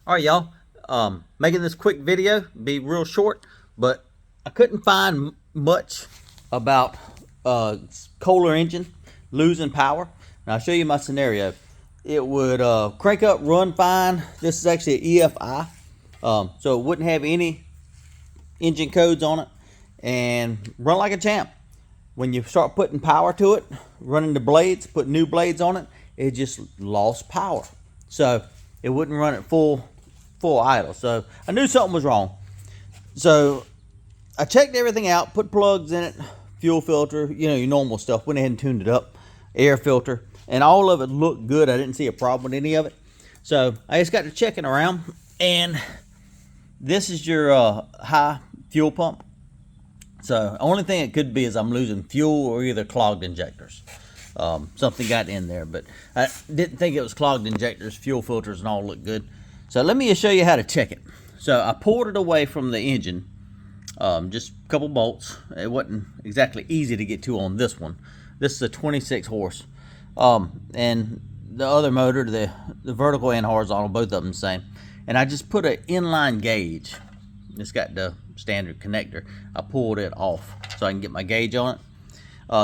All right, y'all. Making this quick video, be real short, but I couldn't find much about Kohler engine losing power. Now I'll show you my scenario. It would crank up, run fine. This is actually an EFI, so it wouldn't have any engine codes on it, and run like a champ. When you start putting power to it, running the blades, put new blades on it, it just lost power. So it wouldn't run at full idle. So I knew something was wrong. So I checked everything out, put plugs in it, fuel filter, you know, your normal stuff. Went ahead and tuned it up, air filter, and all of it looked good. I didn't see a problem with any of it. So I just got to checking around, and this is your high fuel pump. So the only thing it could be is I'm losing fuel or either clogged injectors. Something got in there, but I didn't think it was clogged injectors. Fuel filters and all look good. So let me just show you how to check it. So I pulled it away from the engine, just a couple bolts. It wasn't exactly easy to get to on this one. This is a 26 horse. And the other motor, the vertical and horizontal, both of them the same. And I just put an inline gauge. It's got the standard connector. I pulled it off so I can get my gauge on it.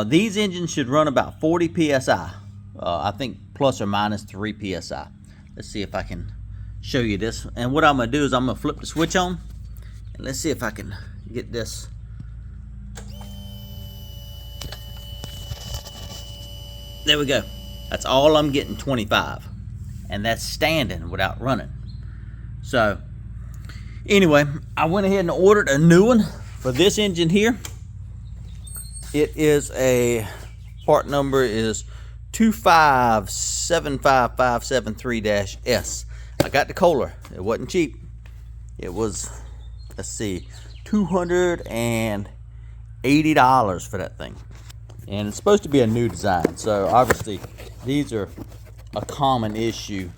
These engines should run about 40 psi. I think plus or minus 3 psi. Let's see if I can show you this. And what I'm going to do is I'm going to flip the switch on. And let's see if I can get this. There we go. That's all I'm getting, 25. And that's standing without running. So anyway, I went ahead and ordered a new one for this engine here. It is a part number is 2575573-S. I got the Kohler. It wasn't cheap. It was, let's see, $280 for that thing. And it's supposed to be a new design. So obviously these are a common issue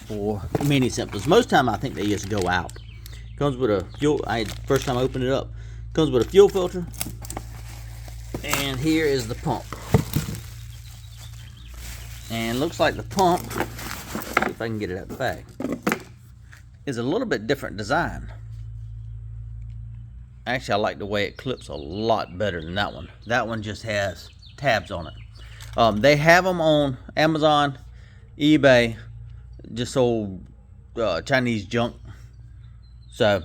for many symptoms. Most time I think they just go out. Comes with a fuel, first time I opened it up, comes with a fuel filter. And here is the pump. And looks like the pump, see if I can get it out the bag, is a little bit different design. Actually, I like the way it clips a lot better than that one. That one just has tabs on it. They have them on Amazon, eBay, just old Chinese junk. So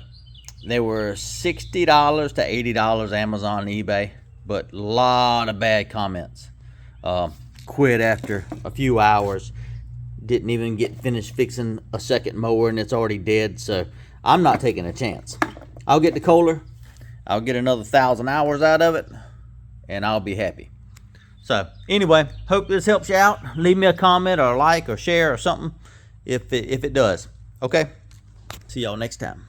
they were $60 to $80 Amazon and eBay, but a lot of bad comments. Quit after a few hours. Didn't even get finished fixing a second mower and it's already dead. So I'm not taking a chance. I'll get the Kohler. I'll get another 1,000 hours out of it and I'll be happy. So anyway, hope this helps you out. Leave me a comment or a like or share or something if it does. Okay, see y'all next time.